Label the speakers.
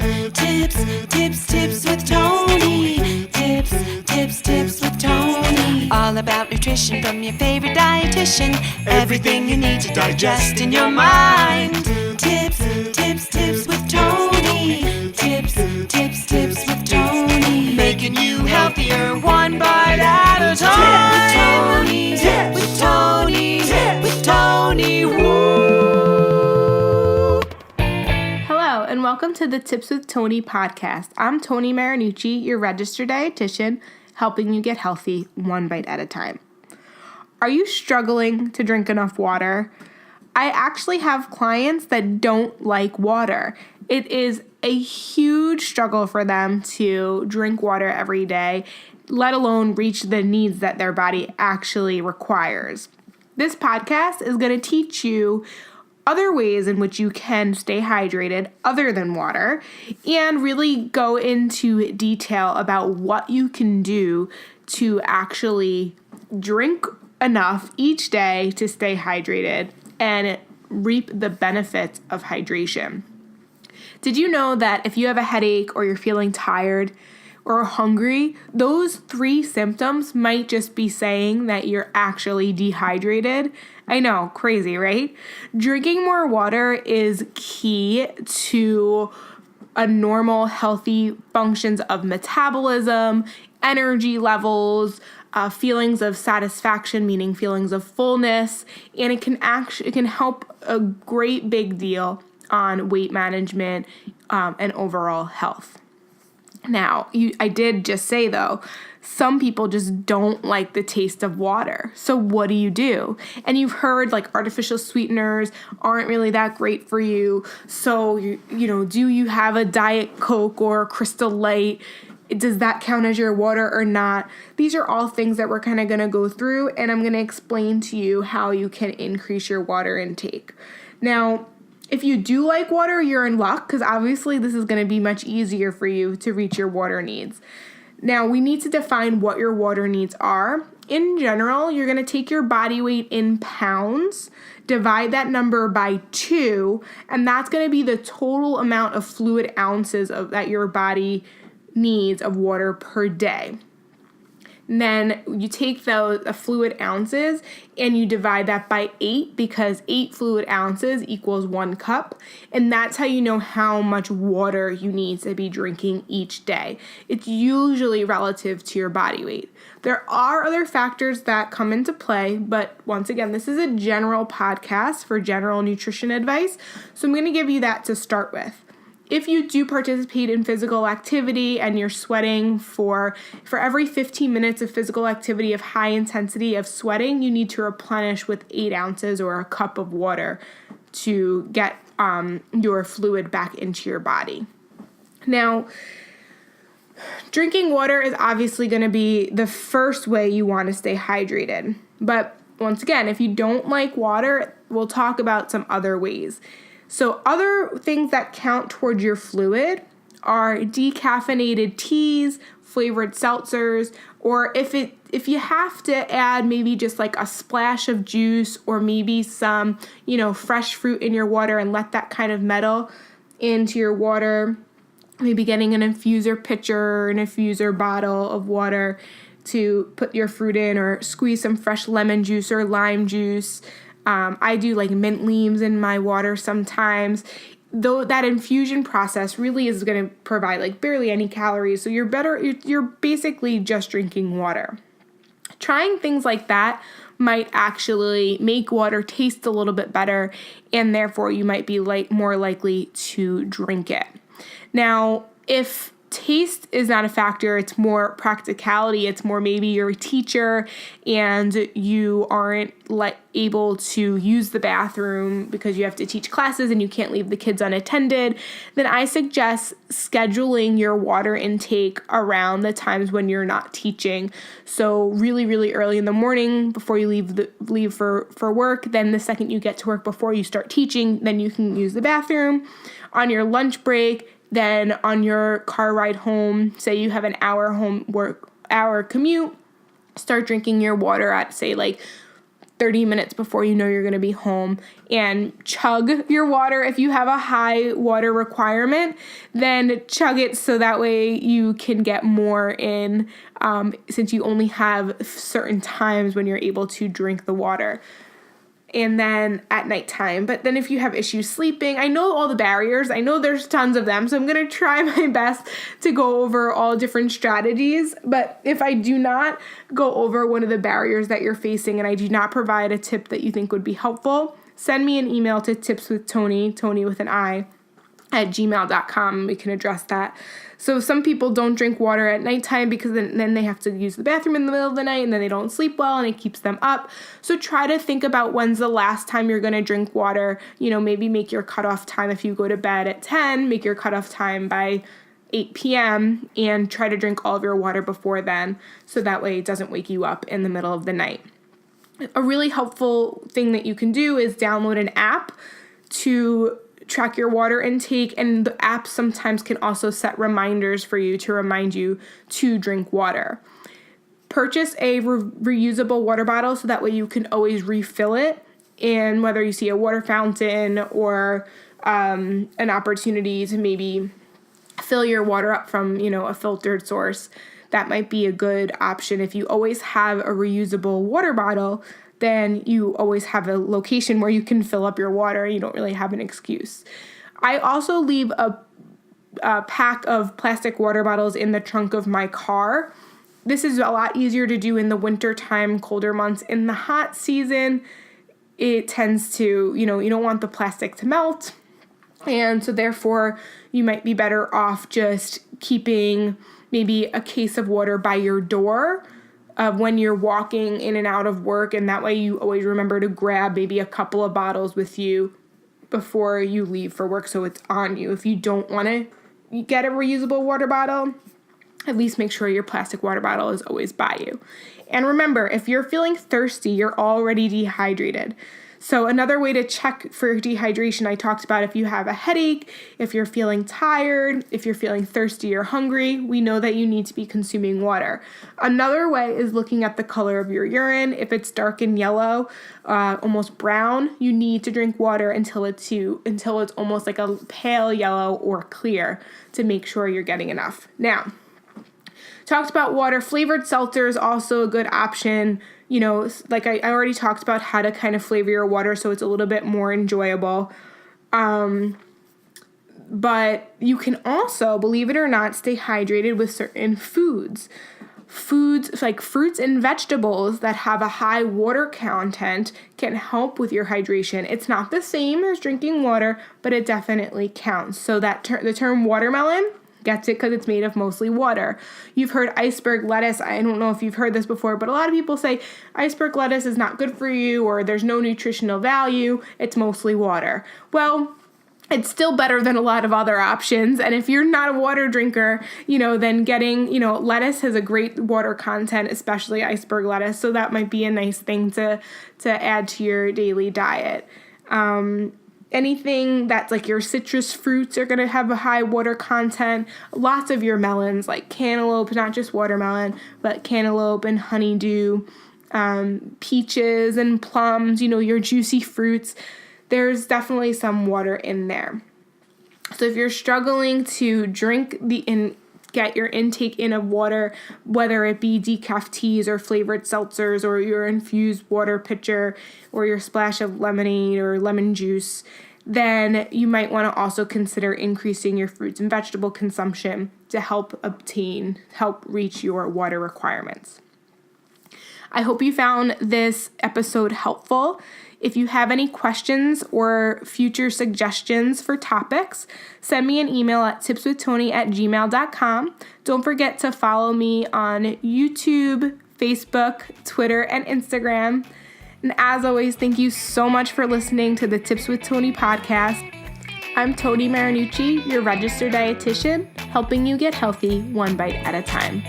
Speaker 1: Tips with Tony. Tips with Tony. All about nutrition from your favorite dietitian. Everything you need to digest in your mind. Tips with Tony. Tips with Tony. Making you healthier one bite at a time. With Tony. Woo!
Speaker 2: Hello, and welcome to the Tips with Tony podcast. I'm Tony Marinucci, your registered dietitian, helping you get healthy one bite at a time. Are you struggling to drink enough water? I actually have clients that don't like water. It is a huge struggle for them to drink water every day, let alone reach the needs that their body actually requires. This podcast is going to teach you other ways in which you can stay hydrated other than water and really go into detail about what you can do to actually drink enough each day to stay hydrated and reap the benefits of hydration. Did you know that if you have a headache or you're feeling tired or hungry, those 3 symptoms might just be saying that you're actually dehydrated? I know, crazy, right? Drinking more water is key to a normal, healthy functions of metabolism, energy levels, feelings of satisfaction, meaning feelings of fullness, and it can help a great big deal on weight management and overall health. Now, I did just say, though, some people just don't like the taste of water. So what do? And you've heard like artificial sweeteners aren't really that great for you. So, do you have a Diet Coke or a Crystal Light? Does that count as your water or not? These are all things that we're kind of going to go through, and I'm going to explain to you how you can increase your water intake. Now, if you do like water, you're in luck because obviously this is going to be much easier for you to reach your water needs. Now, we need to define what your water needs are. In general, you're going to take your body weight in pounds, divide that number by 2, and that's going to be the total amount of fluid ounces that your body needs of water per day. And then you take those fluid ounces and you divide that by 8 because 8 fluid ounces equals 1 cup. And that's how you know how much water you need to be drinking each day. It's usually relative to your body weight. There are other factors that come into play, but once again, this is a general podcast for general nutrition advice. So I'm going to give you that to start with. If you do participate in physical activity and you're sweating for every 15 minutes of physical activity of high intensity of sweating, you need to replenish with 8 ounces or a cup of water to get your fluid back into your body. Now, drinking water is obviously going to be the first way you want to stay hydrated. But once again, if you don't like water, we'll talk about some other ways. So other things that count towards your fluid are decaffeinated teas, flavored seltzers, or if you have to add maybe just like a splash of juice or maybe some, fresh fruit in your water and let that kind of mellow into your water, maybe getting an infuser pitcher or an infuser bottle of water to put your fruit in or squeeze some fresh lemon juice or lime juice. I do like mint leaves in my water sometimes. Though that infusion process really is going to provide like barely any calories, so you're basically just drinking water. Trying things like that might actually make water taste a little bit better, and therefore you might be more likely to drink it. Now, if taste is not a factor, it's more practicality. It's more maybe you're a teacher and you aren't able to use the bathroom because you have to teach classes and you can't leave the kids unattended, then I suggest scheduling your water intake around the times when you're not teaching. So really, really early in the morning before you leave for work, then the second you get to work before you start teaching, then you can use the bathroom. On your lunch break, then on your car ride home, say you have an hour commute, start drinking your water at say like 30 minutes before you know you're going to be home, and chug your water. If you have a high water requirement, then chug it so that way you can get more in, since you only have certain times when you're able to drink the water. And then at nighttime. But then if you have issues sleeping, I know all the barriers. I know there's tons of them. So I'm going to try my best to go over all different strategies. But if I do not go over one of the barriers that you're facing and I do not provide a tip that you think would be helpful, send me an email to tipswithtony, Tony with an I, at gmail.com. We can address that. So some people don't drink water at nighttime because then they have to use the bathroom in the middle of the night and then they don't sleep well and it keeps them up. So try to think about when's the last time you're going to drink water. Maybe make your cutoff time if you go to bed at 10, make your cutoff time by 8 p.m. and try to drink all of your water before then so that way it doesn't wake you up in the middle of the night. A really helpful thing that you can do is download an app to track your water intake, and the app sometimes can also set reminders for you to remind you to drink water. Purchase a reusable water bottle so that way you can always refill it, and whether you see a water fountain or an opportunity to maybe fill your water up from a filtered source, that might be a good option. If you always have a reusable water bottle, then you always have a location where you can fill up your water. You don't really have an excuse. I also leave a pack of plastic water bottles in the trunk of my car. This is a lot easier to do in the wintertime, colder months. In the hot season, it tends to, you don't want the plastic to melt. And so therefore, you might be better off just keeping maybe a case of water by your door when you're walking in and out of work, and that way you always remember to grab maybe a couple of bottles with you before you leave for work so it's on you. If you don't want to get a reusable water bottle, at least make sure your plastic water bottle is always by you. And remember, if you're feeling thirsty, you're already dehydrated. So another way to check for dehydration, I talked about if you have a headache, if you're feeling tired, if you're feeling thirsty or hungry, we know that you need to be consuming water. Another way is looking at the color of your urine. If it's dark and yellow, almost brown, you need to drink water until it's almost like a pale yellow or clear to make sure you're getting enough. Now, talked about water. Flavored seltzer is also a good option. Like I already talked about how to kind of flavor your water so it's a little bit more enjoyable. But you can also, believe it or not, stay hydrated with certain foods. Foods like fruits and vegetables that have a high water content can help with your hydration. It's not the same as drinking water, but it definitely counts. So that the term watermelon gets it because it's made of mostly water. You've heard iceberg lettuce. I don't know if you've heard this before, but a lot of people say iceberg lettuce is not good for you or there's no nutritional value. It's mostly water. Well, it's still better than a lot of other options. And if you're not a water drinker, then getting, lettuce has a great water content, especially iceberg lettuce. So that might be a nice thing to add to your daily diet. Anything that's like your citrus fruits are going to have a high water content. Lots of your melons, like cantaloupe, not just watermelon, but cantaloupe and honeydew, peaches and plums, your juicy fruits. There's definitely some water in there. So if you're struggling to get your intake in of water, whether it be decaf teas or flavored seltzers or your infused water pitcher or your splash of lemonade or lemon juice, then you might want to also consider increasing your fruits and vegetable consumption to help reach your water requirements. I hope you found this episode helpful. If you have any questions or future suggestions for topics, send me an email at tipswithtony@gmail.com. Don't forget to follow me on YouTube, Facebook, Twitter, and Instagram. And as always, thank you so much for listening to the Tips with Tony podcast. I'm Tony Marinucci, your registered dietitian, helping you get healthy one bite at a time.